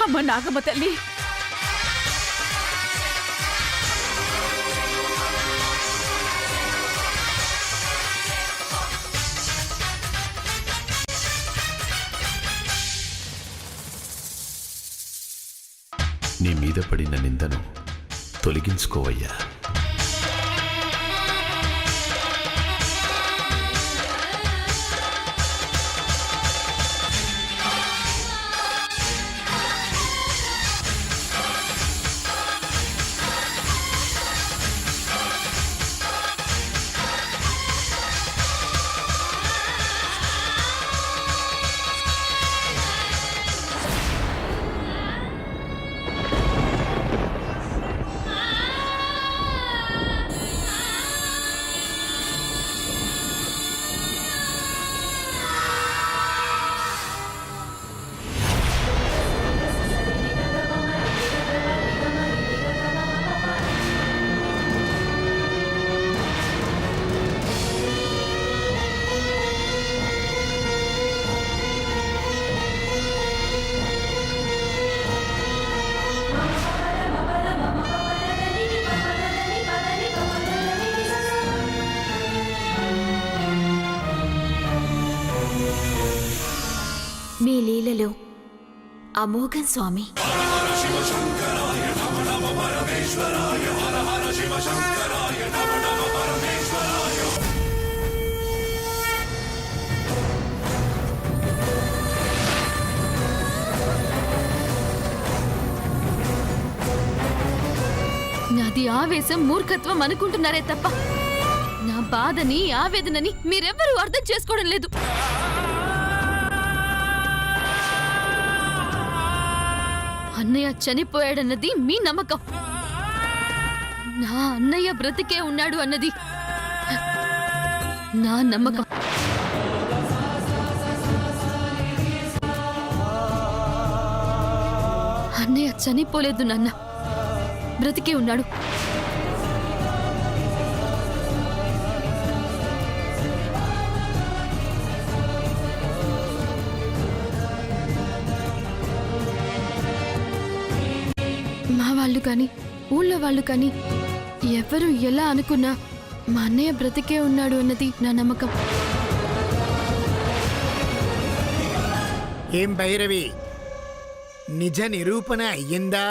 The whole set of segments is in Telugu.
అమ్మ నాగమ్మ తల్లి, నీ మీద పడిన నిందను తొలగించుకోవయ్యా. మీ లీలలో అమోఘం స్వామి. నాది ఆవేశం, మూర్ఖత్వం అనుకుంటున్నారే తప్ప నా బాధని, ఆవేదనని మీరెవ్వరూ అర్థం చేసుకోవడం లేదు. అన్నయ్య చనిపోయాడన్నది మీ నమ్మకం. నా అన్నయ్య బ్రతికే ఉన్నాడు అన్నది నా నమ్మకం. అన్నయ్య చనిపోలేదు నాన్న, బ్రతికే ఉన్నాడు. మా వాళ్ళు కానీ, ఊళ్ళో వాళ్ళు కానీ ఎవరు ఎలా అనుకున్నా మా అన్నయ్య బ్రతికే ఉన్నాడు అన్నది నా నమ్మకం. ఏం భైరవి, నిజ నిరూపణ అయ్యిందా?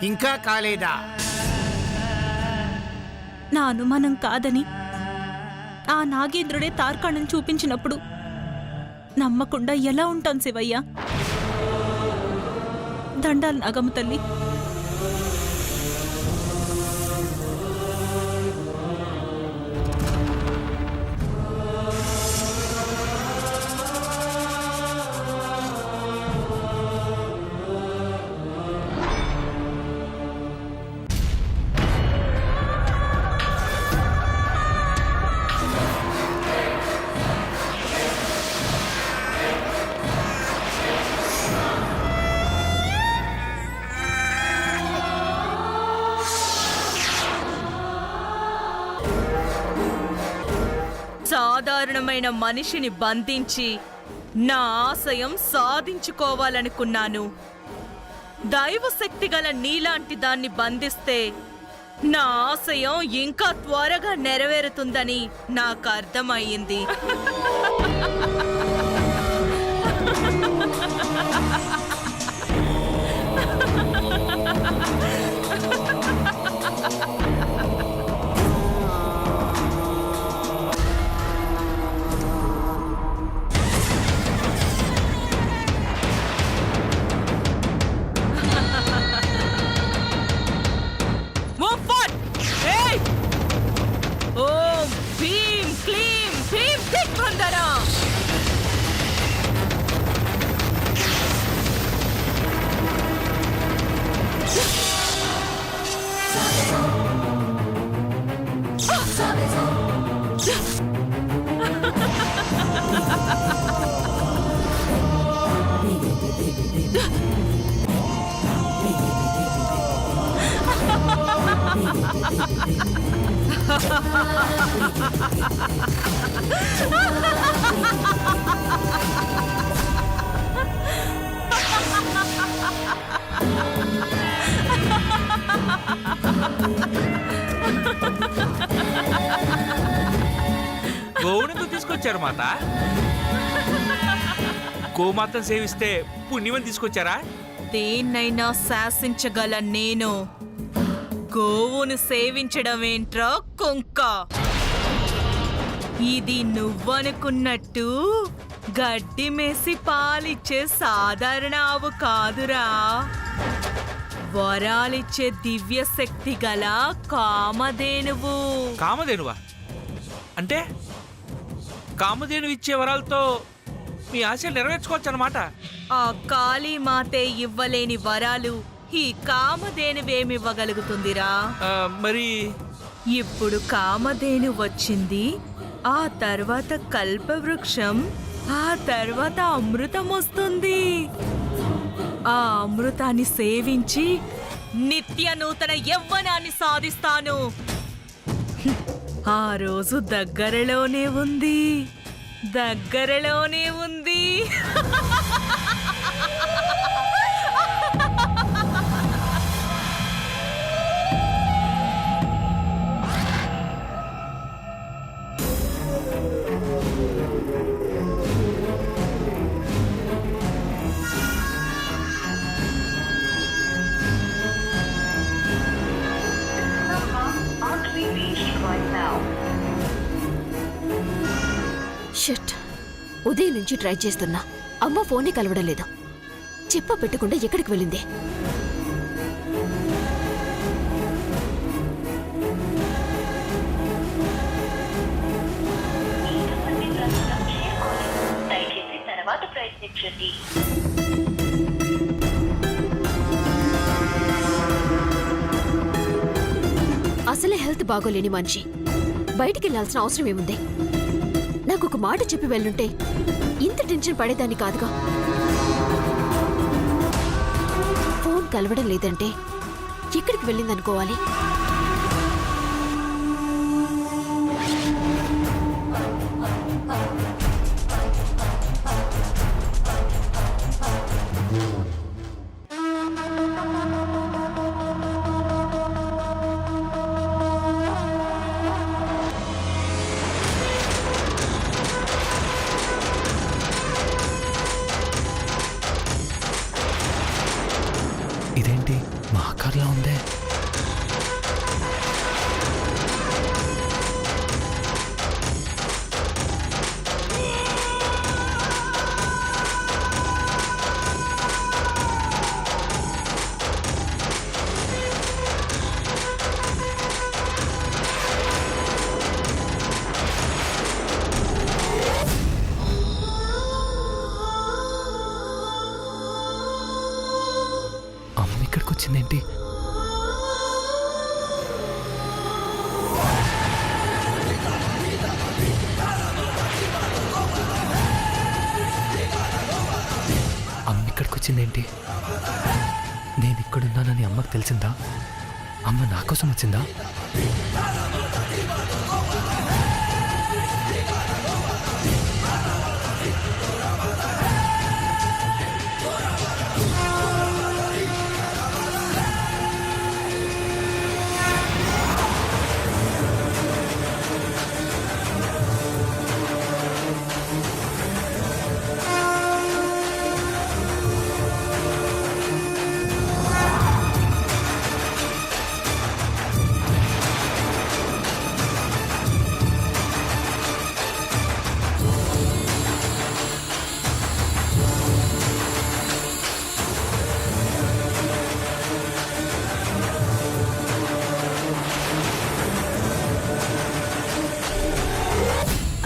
ఇంకా కాలేదా? నా అనుమానం కాదని ఆ నాగేంద్రుడే తార్కాణం చూపించినప్పుడు నమ్మకుండా ఎలా ఉంటాను శివయ్య? దండాలు నాగమ్మ తల్లి. సాధారణమైన మనిషిని బంధించి నా ఆశయం సాధించుకోవాలనుకున్నాను. దైవశక్తి గల నీలాంటి దాన్ని బంధిస్తే నా ఆశయం ఇంకా త్వరగా నెరవేరుతుందని నాకు అర్థమయ్యింది. ఓం భీం క్లీం భీం దిగ్బంధన. గోవును తీసుకొచ్చారు మాత. గోమాతను సేవిస్తే పుణ్యమని తీసుకొచ్చారా? దేన్నైనా శాసించగల నేను గోవును సేవించడం ఏంట్రా కుంక? ఇది నువ్వనుకున్నట్టు గడ్డి మేసి పాలిచ్చే సాధారణ ఆవు కాదురా. వరాలిచ్చే దివ్య శక్తి గల కామధేనువు. కామధేనువా? అంటే కామధేను ఇచ్చే వరాలతో మీ ఆశలు నెరవేర్చుకోవచ్చు అన్నమాట. ఆ కాళీమాతే ఇవ్వలేని వరాలు ఈ కామధేనువేమివ్వగలుగుతుందిరా? మరి ఇప్పుడు కామధేను వచ్చింది, ఆ తర్వాత కల్పవృక్షం, ఆ తర్వాత అమృతం వస్తుంది. ఆ అమృతాన్ని సేవించి నిత్య నూతన యవ్వనాన్ని సాధిస్తాను. ఆ రోజు దగ్గరలోనే ఉంది, దగ్గరలోనే ఉంది. షట్, ఉదయం నుంచి ట్రై చేస్తున్నా, అమ్మ ఫోనే కలవడం లేదు. చెప్ప పెట్టకుండా ఎక్కడికి వెళ్ళింది? అసలే హెల్త్ బాగోలేని మనిషి బయటికి వెళ్ళాల్సిన అవసరం ఏముంది? నాకు ఒక మాట చెప్పి వెళ్ళుంటే ఇంత టెన్షన్ పడేదాన్ని కాదుగా. ఫోన్ కలవడం లేదంటే ఎక్కడికి వెళ్ళిందనుకోవాలి? ఇదేంటి మా కార్లా ఉందే? అమ్మ ఇక్కడికి వచ్చిందేంటి? అమ్మ ఇక్కడికి వచ్చిందేంటి? నేను ఇక్కడున్నానని అమ్మకు తెలిసిందా? అమ్మ నా కోసం వచ్చిందా?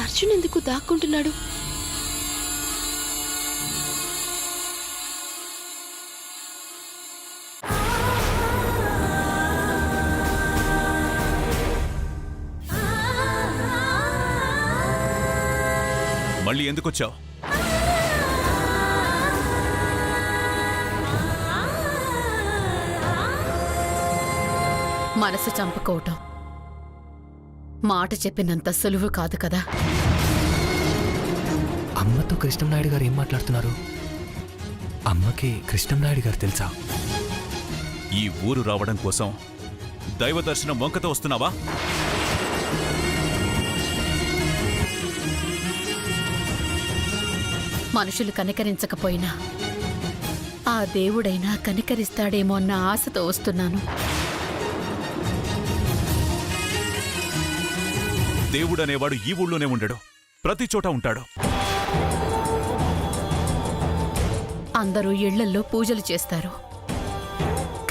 అర్జున్ ఎందుకు దాక్కుంటున్నాడు? మళ్ళీ ఎందుకొచ్చావు? మనసు చంపుకోవటం మాట చెప్పినంత సులువు కాదు కదా. అమ్మతో కృష్ణంనాయుడు గారు ఏం మాట్లాడుతున్నారు? అమ్మకి కృష్ణంనాయుడు గారు తెలుసా? ఈ ఊరు రావడం కోసం దైవ దర్శనం వంకతో వస్తున్నావా? మనుషులు కనికరించకపోయినా ఆ దేవుడైనా కనికరిస్తాడేమో అన్న ఆశతో వస్తున్నాను. దేవుడనేవాడు ఈ ఊళ్ళోనే ఉండడు, ప్రతి చోట ఉంటాడు. అందరూ ఇళ్లల్లో పూజలు చేస్తారు,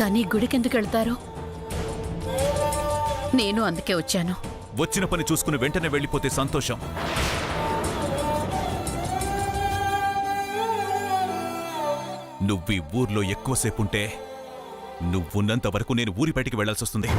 కానీ గుడికెందుకు వెళ్తారు? నేను అందుకే వచ్చాను. వచ్చిన పని చూసుకుని వెంటనే వెళ్ళిపోతే సంతోషం. నువ్వు ఈ ఊర్లో ఎక్కువసేపుంటే నువ్వున్నంత వరకు నేను ఊరి బయటికి వెళ్లాల్సొస్తుంది.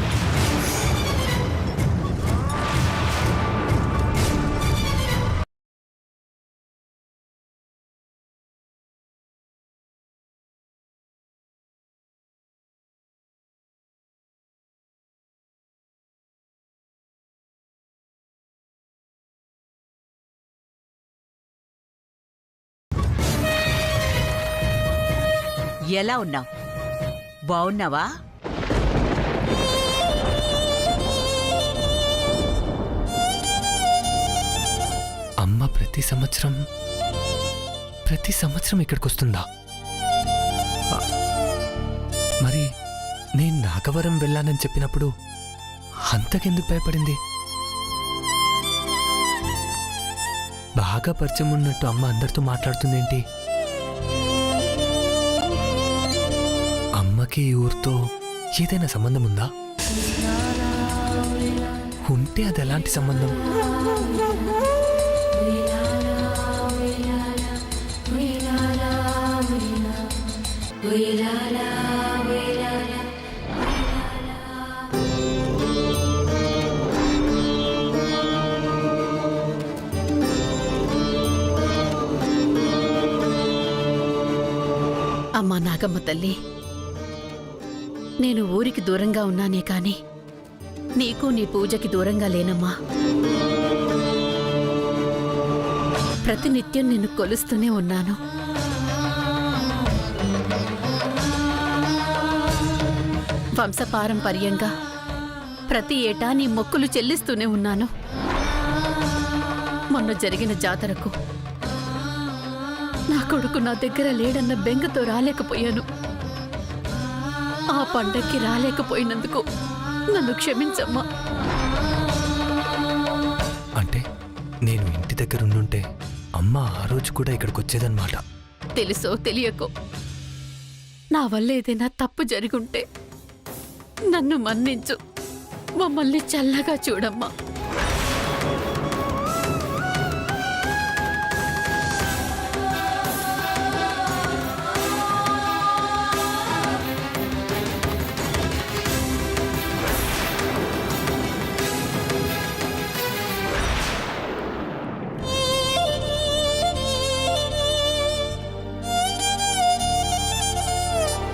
ఎలా ఉన్నావు? బావున్నావా? అమ్మ ప్రతి సంవత్సరం ఇక్కడికి వస్తుందా? మరి నేను నాగవరం వెళ్ళానని చెప్పినప్పుడు అంతకెందుకు భయపడింది? బాగా పరిచయం ఉన్నట్టు అమ్మ అందరితో మాట్లాడుతుందేంటి? అమ్మకి ఈ ఊరితో ఏదైనా సంబంధం ఉందా? ఉంటే అది ఎలాంటి సంబంధం? అమ్మా నాగమ్మ తల్లి, నేను ఊరికి దూరంగా ఉన్నానే కాని నీకు నీ పూజకి దూరంగా లేనమ్మా. ప్రతినిత్యం నిన్ను కొలుస్తూనే ఉన్నాను. వంశపారంపర్యంగా ప్రతి ఏటా నీ మొక్కులు చెల్లిస్తూనే ఉన్నాను. మొన్న జరిగిన జాతరకు నా కొడుకు నా దగ్గర లేడన్న బెంగతో రాలేకపోయాను. ఆ పండక్కి రాలేకపోయినందుకు నన్ను క్షమించమ్మా. అంటే నేను ఇంటి దగ్గర ఉండుంటే అమ్మ ఆ రోజు కూడా ఇక్కడికి వచ్చేదన్నమాట. తెలుసో తెలియకో నా వల్ల ఏదైనా తప్పు జరుగుంటే నన్ను మన్నించు. మమ్మల్ని చల్లగా చూడమ్మా.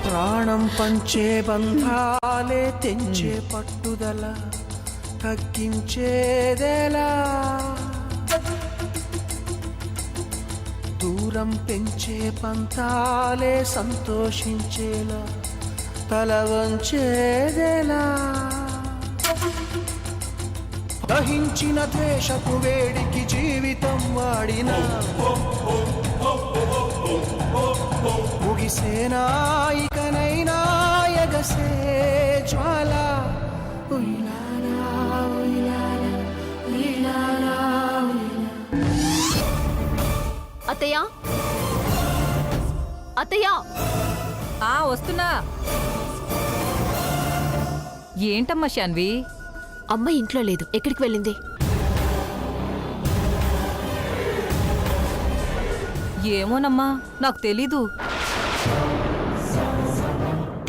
ప్రాణం పంచే బంధాలే తెంచే పట్టుదల తగ్గించేదెలా? దూరం పెంచే పంతాలే సంతోషించేలా తల వంచేదెలా? దహించిన ద్వేషపు వేడికి జీవితం వాడిన ముగిసేనా ఇకనైనా ఎగసే జ్వాల? అత్తయ్య, అత్తయ్య, వస్తున్నా. ఏంటమ్మా శాన్వి? అమ్మ ఇంట్లో లేదు, ఎక్కడికి వెళ్ళింది? ఏమోనమ్మా, నాకు తెలీదు.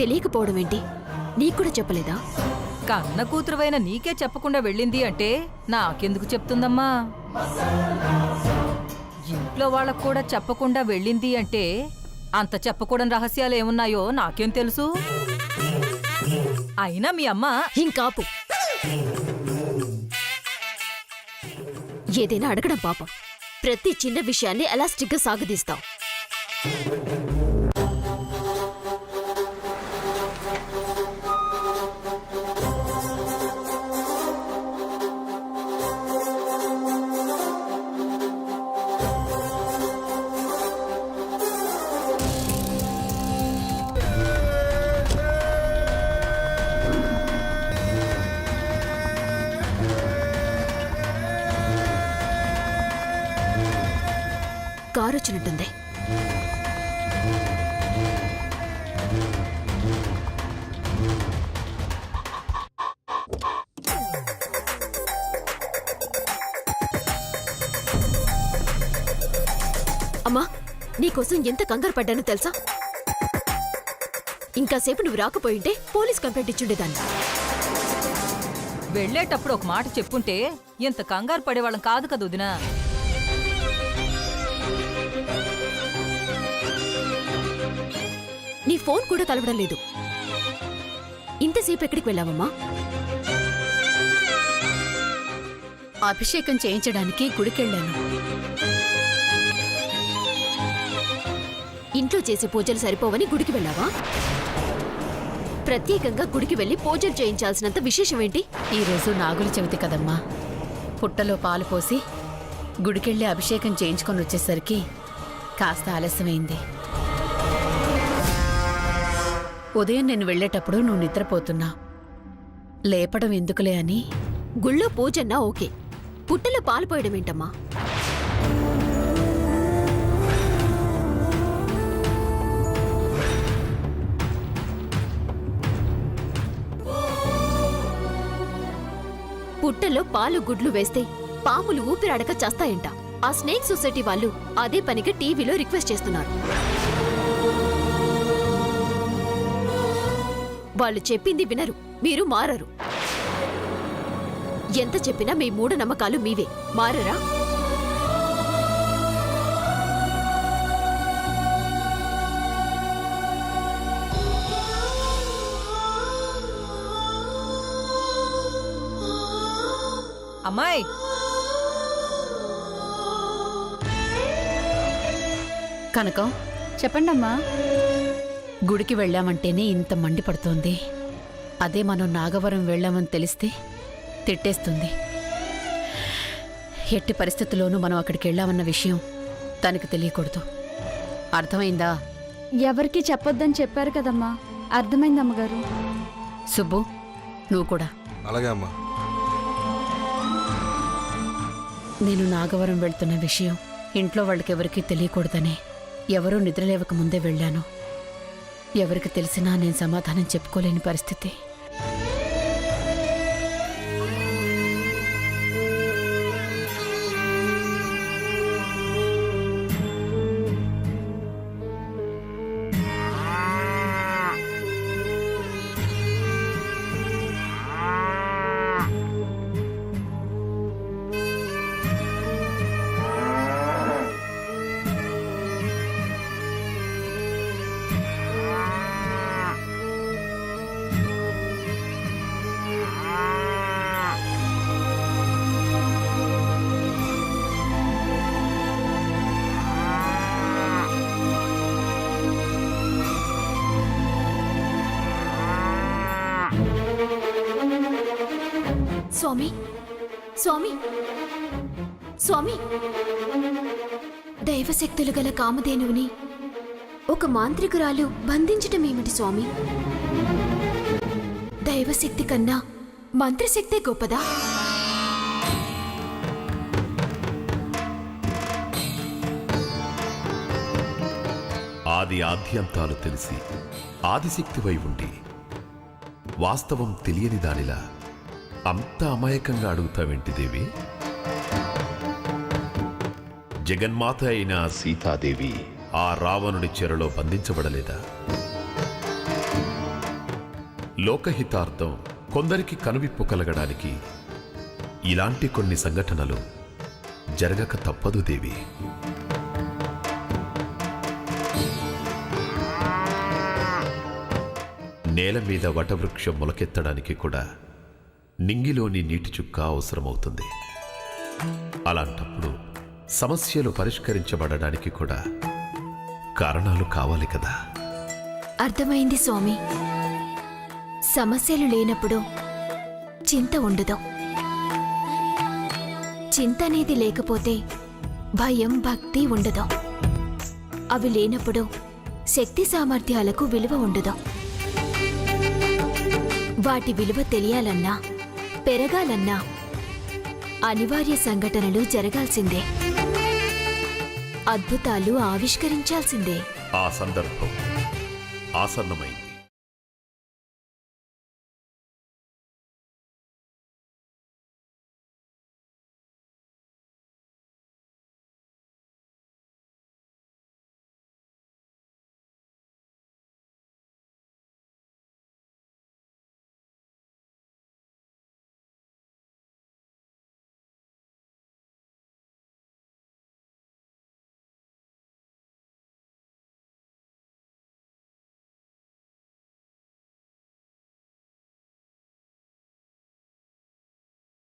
తెలియకపోవడం ఏంటి? నీకు కూడా చెప్పలేదా? కన్న కూతురువైన నీకే చెప్పకుండా వెళ్ళింది అంటే నాకెందుకు చెప్తుందమ్మా? ఇంట్లో వాళ్ళకు కూడా చెప్పకుండా వెళ్ళింది అంటే అంత చెప్పకూడని రహస్యాలు ఏమున్నాయో నాకేం తెలుసు? అయినా మీ అమ్మ ఇంకాపు. ఏదైనా అడగడం పాపం. ప్రతి చిన్న విషయాన్ని ఎలాస్టిక్గా సాగదీస్తావు. కారు వచ్చినట్టుంది. అమ్మా, నీకోసం ఎంత కంగారు పడ్డానో తెలుసా? ఇంకాసేపు నువ్వు రాకపోయింటే పోలీస్ కంప్లైంట్ ఇచ్చుండేదాన్ని. వెళ్ళేటప్పుడు ఒక మాట చెప్పుంటే ఇంత కంగారు పడేవాళ్ళం కాదు కదా వదినా. నీ ఫోన్ కూడా కలవడం లేదు. ఇంతసేపు ఎక్కడికి వెళ్ళావమ్మా? అభిషేకం చేయించడానికి గుడికెళ్ళాను. ఇంట్లో చేసే పూజలు సరిపోవని గుడికి వెళ్ళావా? ప్రత్యేకంగా గుడికి వెళ్లి పూజలు చేయించాల్సినంత విశేషం ఏంటి? ఈరోజు నాగుల చవితి కదమ్మా. పుట్టలో పాలు పోసి గుడికెళ్ళి అభిషేకం చేయించుకొని వచ్చేసరికి కాస్త ఆలస్యమైంది. ఉదయం నేను వెళ్ళేటప్పుడు నువ్వు నిద్రపోతున్నా. లేపడం ఎందుకులే అని. గుళ్ళో పూజన్నా ఓకే, పుట్టలో పాలు పోయడం ఏంటమ్మా? పుట్టలో పాలు గుడ్లు వేస్తే పాములు ఊపిరాడక చస్తాయంట. ఆ స్నేక్ సొసైటీ వాళ్ళు అదే పనిగా టీవీలో రిక్వెస్ట్ చేస్తున్నారు. వాళ్ళు చెప్పింది వినరు, మీరు మారరు. ఎంత చెప్పినా మీ మూఢనమ్మకాలు మీవే, మారరా? అమ్మాయి, కనకం, చెప్పండమ్మా. గుడికి వెళ్ళామంటేనే ఇంత మండిపడుతోంది. అదే మనం నాగవరం వెళ్ళామని తెలిస్తే తిట్టేస్తుంది. ఎట్టి పరిస్థితుల్లోనూ మనం అక్కడికి వెళ్ళామన్న విషయం తనకు తెలియకూడదు. అర్థమైందా? ఎవరికి చెప్పొద్దని చెప్పారు కదమ్మా. అర్థమైందమ్మగారు. సుబ్బు, నువ్వు కూడా. అలాగే అమ్మా. నేను నాగవరం వెళ్తున్న విషయం ఇంట్లో వాళ్ళకెవరికీ తెలియకూడదని ఎవరూ నిద్రలేవక ముందే వెళ్ళాను. ఎవరికి తెలిసినా నేను సమాధానం చెప్పుకోలేని పరిస్థితి. స్వామి, స్వామి, స్వామి, దైవశక్తులు గల కామధేనువుని ఒక మాంత్రికురాలు బంధించటమేమిటి స్వామి? దైవశక్తి కన్నా మంత్రశక్తే గొప్పదా? ఆది ఆద్యంతాలు తెలిసి ఆదిశక్తివై ఉండి వాస్తవం తెలియని దానిలా అంత అమాయకంగా అడుగుతావేంటి దేవి? జగన్మాత అయిన సీతాదేవి ఆ రావణుడి చెరలో బంధించబడలేదా? లోకహితార్థం కొందరికి కనువిప్పు కలగడానికి ఇలాంటి కొన్ని సంఘటనలు జరగక తప్పదు దేవి. నేల మీద వటవృక్షం మొలకెత్తడానికి కూడా నింగిలోని నీటి చుక్క అవసరమవుతుంది. అలాంటప్పుడు సమస్యలు పరిష్కరించబడడానికి కూడా కారణాలు కావాలి కదా. అర్థమైంది స్వామి. సమస్యలు లేనప్పుడు చింత ఉండదు. చింత అనేది లేకపోతే భయం, భక్తి ఉండదు. అవి లేనప్పుడు శక్తి సామర్థ్యాలకు విలువ ఉండదు. వాటి విలువ తెలియాలన్నా, పెరగాలన్నా అనివార్య సంఘటనలు జరగాల్సిందే. అద్భుతాలు ఆవిష్కరించాల్సిందే. ఆ సందర్భం ఆసన్నమైంది.